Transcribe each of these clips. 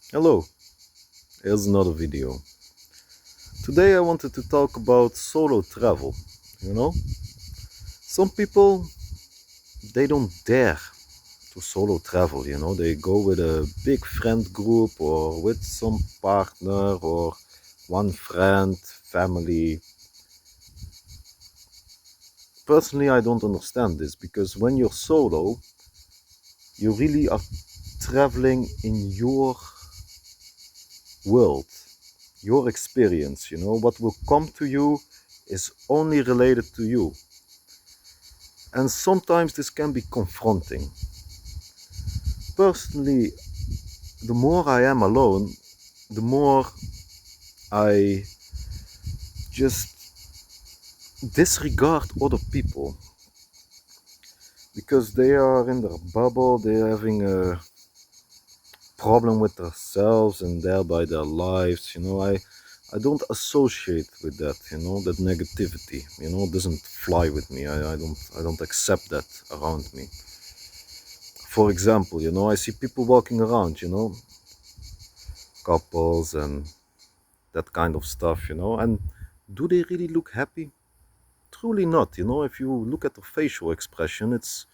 Hello, here's another video. Today I wanted to talk about solo travel. You know, some people they don't dare to solo travel, they go with a big friend group or with some partner or one friend, family. Personally, I don't understand this because when you're solo, you really are traveling in your world, your experience, what will come to you is only related to you. And sometimes this can be confronting. Personally, the more I am alone, the more I just disregard other people because they are in their bubble, they're having a problem with themselves and thereby their lives. I don't associate with that, that negativity, doesn't fly with me. I don't accept that around me. For example, I see people walking around, couples and that kind of stuff, and do they really look happy? Truly not. If you look at the facial expression, it's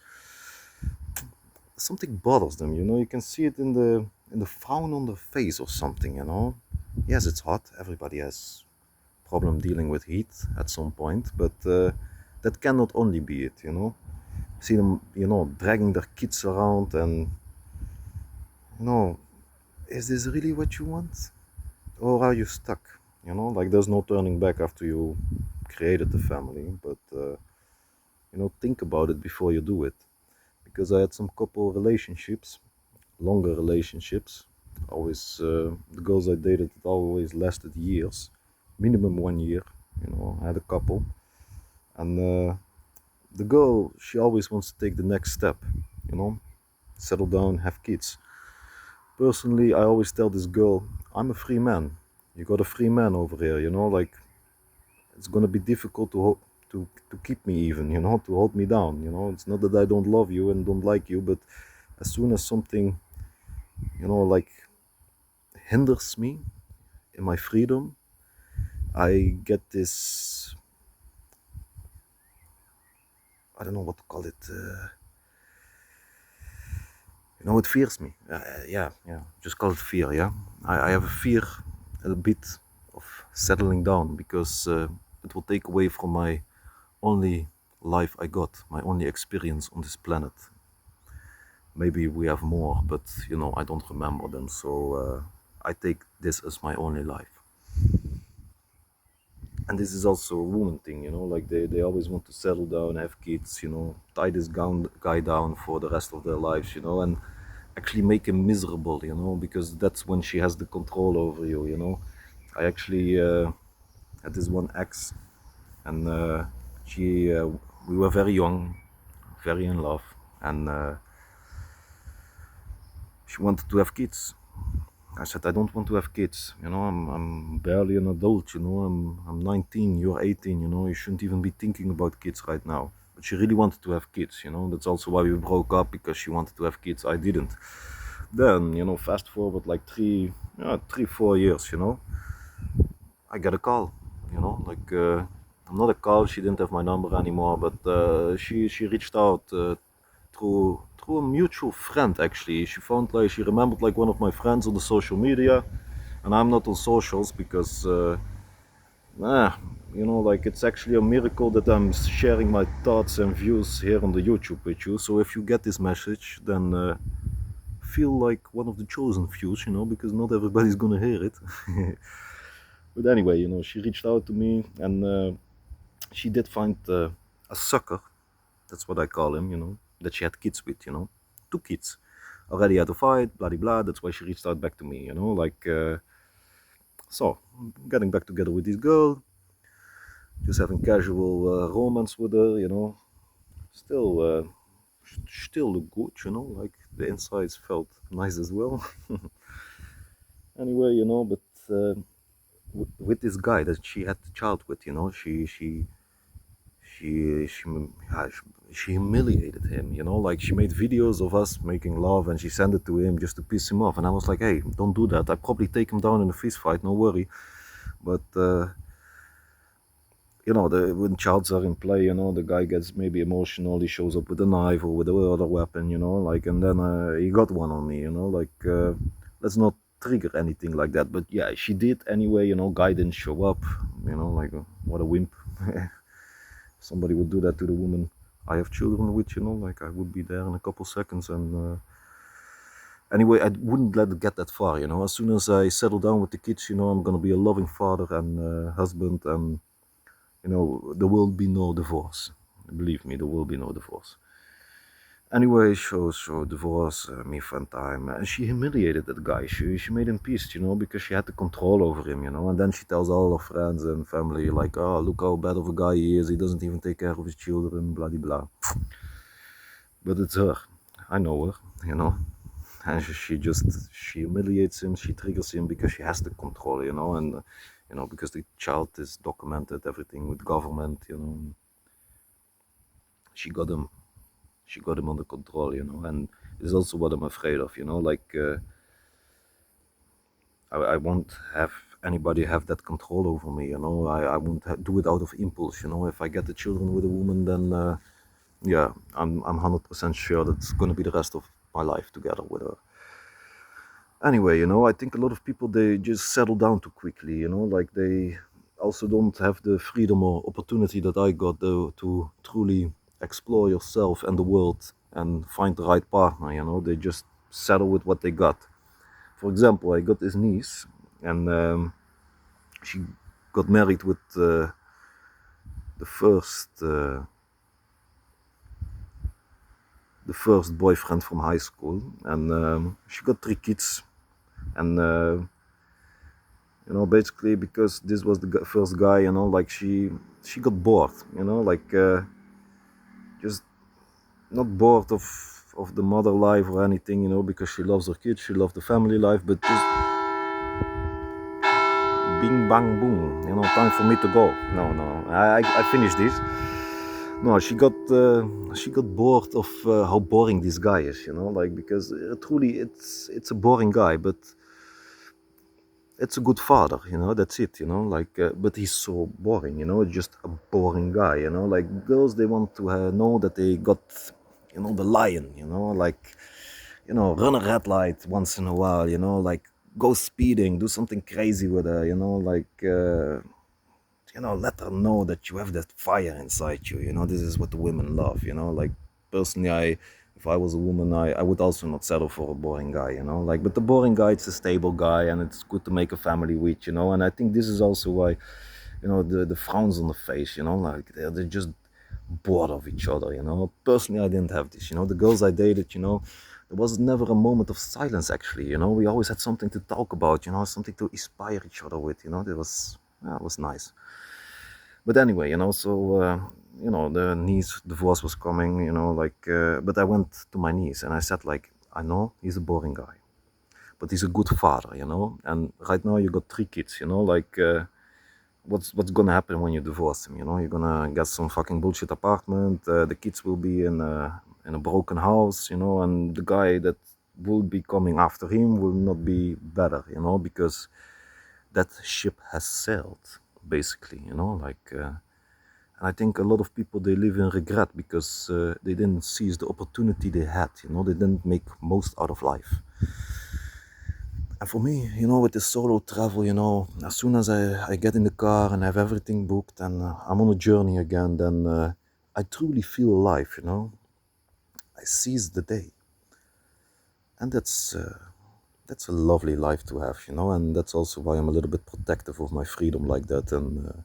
something bothers them, you can see it in the frown on the face or something, yes, it's hot, everybody has problem dealing with heat at some point, but that cannot only be it, see them, dragging their kids around, and you know is this really what you want, or are you stuck? Like there's no turning back after you created the family, but think about it before you do it. Because I had some couple relationships, longer relationships. Always the girls I dated, it always lasted years, minimum 1 year. I had a couple, and the girl, she always wants to take the next step. You know, settle down, have kids. Personally, I always tell this girl, I'm a free man. You got a free man over here. Like it's gonna be difficult to keep me even. To hold me down. It's not that I don't love you and don't like you, but as soon as something, like hinders me in my freedom, I get this, I don't know what to call it. It fears me. Yeah. Just call it fear. Yeah, I have a fear a bit of settling down because it will take away from my only life I got, my only experience on this planet. Maybe we have more, but I don't remember them. So I take this as my only life. And this is also a woman thing, like they always want to settle down, have kids, tie this guy down for the rest of their lives, and actually make him miserable, because that's when she has the control over you, I actually had this one ex, and she we were very young, very in love, and she wanted to have kids. I said, I don't want to have kids. I'm barely an adult. I'm 19. You're 18. You shouldn't even be thinking about kids right now. But she really wanted to have kids. That's also why we broke up, because she wanted to have kids. I didn't. Then, fast forward like 4 years. I get a call. Like not a call. She didn't have my number anymore, but she reached out through a mutual friend. Actually, she remembered like one of my friends on the social media, and I'm not on socials because like it's actually a miracle that I'm sharing my thoughts and views here on the YouTube with you. So if you get this message, then feel like one of the chosen few, because not everybody's gonna hear it. But anyway, she reached out to me, and she did find a sucker. That's what I call him, that she had kids with, 2 kids. Already had a fight, blah, blah, blah. That's why she reached out back to me, like, so, getting back together with this girl, just having casual romance with her, still, still look good, like the insides felt nice as well. Anyway, but with this guy that she had the child with, she yeah, she humiliated him, you know, like she made videos of us making love and she sent it to him just to piss him off. And I was like, hey, don't do that. I'd probably take him down in a fist fight, no worry. But you know, when childs are in play, you know, the guy gets maybe emotional. He shows up with a knife or with another weapon, you know, like, and then he got one on me, you know, like, let's not trigger anything like that. But yeah, she did anyway, you know. Guy didn't show up, you know, like, what a wimp. Somebody would do that to the woman I have children with, you know, like I would be there in a couple seconds. And anyway, I wouldn't let it get that far, you know. As soon as I settle down with the kids, you know, I'm gonna be a loving father and husband, and you know, there will be no divorce. Believe me, there will be no divorce. Anyway, so divorce, me fun time, and she humiliated that guy. She made him pissed, you know, because she had the control over him, you know. And then she tells all her friends and family, like, oh, look how bad of a guy he is. He doesn't even take care of his children, blah blah. But it's her. I know her, you know. And she humiliates him. She triggers him because she has the control, you know, and you know, because the child is documented everything with government, you know. She got him she got him under control, you know. And this is also what I'm afraid of, you know, like I won't have anybody have that control over me, you know. I won't do it out of impulse, you know. If I get the children with a woman, then yeah, I'm 100% sure that's going to be the rest of my life together with her. Anyway, you know, I think a lot of people, they just settle down too quickly, you know, like they also don't have the freedom or opportunity that I got, though, to truly explore yourself and the world and find the right partner, you know. They just settle with what they got. For example, I got this niece, and she got married with the first the first boyfriend from high school, and she got 3 kids. And you know, basically because this was the first guy, you know, like she got bored, you know, like just not bored of the mother life or anything, you know, because she loves her kids, she loves the family life, but just bing bang boom, you know, time for me to go. No, I finished this. No, she got bored of how boring this guy is, you know, like, because truly it's a boring guy, but it's a good father, you know, that's it, you know, like, but he's so boring, you know, just a boring guy, you know, like girls, they want to know that they got, you know, the lion, you know, like, you know, run a red light once in a while, you know, like go speeding, do something crazy with her, you know, like, you know, let her know that you have that fire inside you, you know. This is what the women love, you know. Like, personally, if I was a woman, I would also not settle for a boring guy, you know. Like, but the boring guy, it's a stable guy, and it's good to make a family with, you know. And I think this is also why, you know, the frowns on the face, you know, like they're just bored of each other, you know. Personally, I didn't have this, you know. The girls I dated, you know, there was never a moment of silence, actually, you know. We always had something to talk about, you know, something to inspire each other with, you know. It was nice. But anyway, you know, so you know, the niece divorce was coming, you know, like, but I went to my niece and I said, like, I know he's a boring guy, but he's a good father, you know. And right now you got 3 kids, you know, like, what's gonna happen when you divorce him? You know, you're gonna get some fucking bullshit apartment. The kids will be in a broken house, you know, and the guy that will be coming after him will not be better, you know, because that ship has sailed, basically, you know, like. And I think a lot of people, they live in regret because they didn't seize the opportunity they had, you know, they didn't make most out of life. And for me, you know, with this solo travel, you know, as soon as I get in the car and have everything booked and I'm on a journey again, then I truly feel alive, you know. I seize the day. And that's a lovely life to have, you know, and that's also why I'm a little bit protective of my freedom like that. And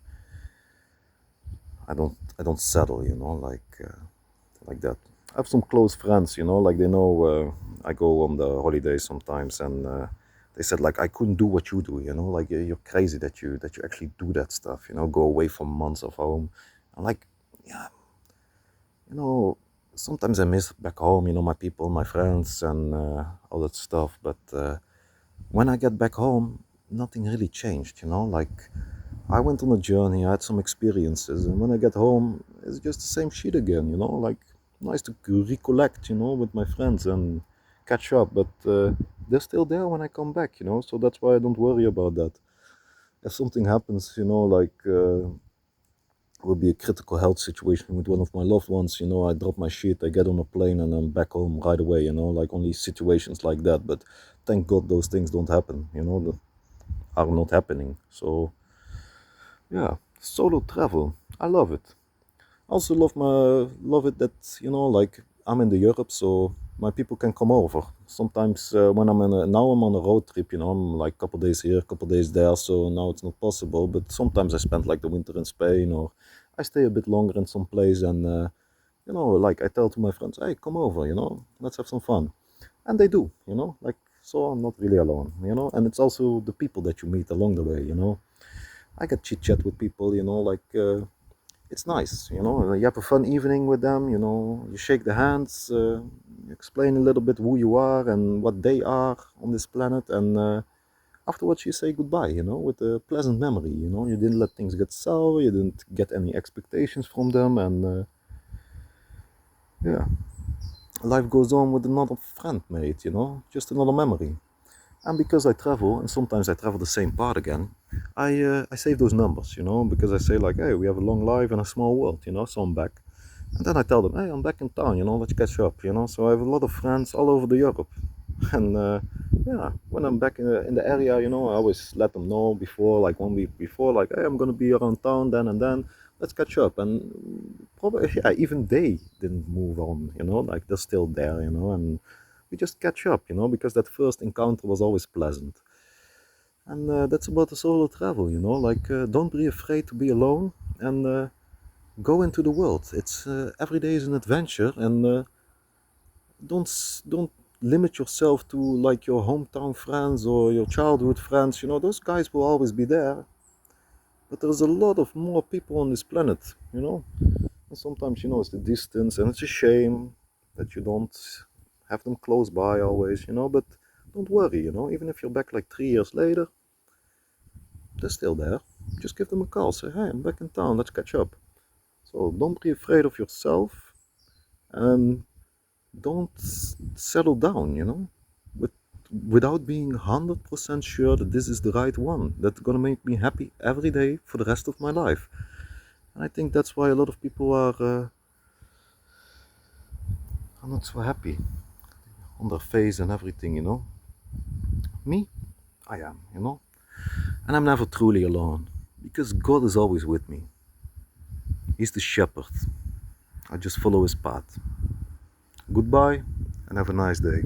I don't settle, you know, like that. I have some close friends, you know, like they know I go on the holidays sometimes, and they said, like, I couldn't do what you do, you know, like you're crazy that you actually do that stuff, you know, go away for months of home. I'm like, yeah, you know, sometimes I miss back home, you know, my people, my friends, and all that stuff. But when I get back home, nothing really changed, you know, like I went on a journey, I had some experiences, and when I get home, it's just the same shit again, like nice to recollect, with my friends and catch up, but they're still there when I come back, so that's why I don't worry about that. If something happens, like will be a critical health situation with one of my loved ones, I drop my shit, I get on a plane, and I'm back home right away, like only situations like that. But thank God those things don't happen, that are not happening. So, yeah, solo travel, I love it. Also love it that like I'm in the Europe, so my people can come over. Sometimes when now I'm on a road trip, I'm like a couple days here, couple days there, so now it's not possible. But sometimes I spend like the winter in Spain, or I stay a bit longer in some place, and like I tell to my friends, hey, come over, let's have some fun, and they do, like so I'm not really alone, and it's also the people that you meet along the way, I get chit chat with people, like. It's nice, you have a fun evening with them, you shake the hands, you explain a little bit who you are and what they are on this planet, and afterwards you say goodbye, with a pleasant memory, you didn't let things get sour, you didn't get any expectations from them, and yeah, life goes on with another friend, mate, just another memory. And because I travel, and sometimes I travel the same part again, I save those numbers, because I say like, hey, we have a long life and a small world, so I'm back. And then I tell them, hey, I'm back in town, let's catch up, So I have a lot of friends all over the Europe. And yeah, when I'm back in the area, I always let them know before, like 1 week before, like, hey, I'm gonna be around town then and then. Let's catch up. And probably, yeah, even they didn't move on, like they're still there, and we just catch up, because that first encounter was always pleasant. And that's about the solo travel, like don't be afraid to be alone, and go into the world. It's every day is an adventure, and don't limit yourself to like your hometown friends or your childhood friends. Those guys will always be there, but there's a lot of more people on this planet. And sometimes it's the distance, and it's a shame that you don't have them close by always. But don't worry. Even if you're back like 3 years later, they're still there. Just give them a call. Say, hey, I'm back in town. Let's catch up. So don't be afraid of yourself, and don't settle down, with, without being 100% sure that this is the right one, that's gonna make me happy every day for the rest of my life. And I think that's why a lot of people are not so happy on their face and everything, Me, I am, and I'm never truly alone because God is always with me. He's the shepherd. I just follow his path. Goodbye and have a nice day.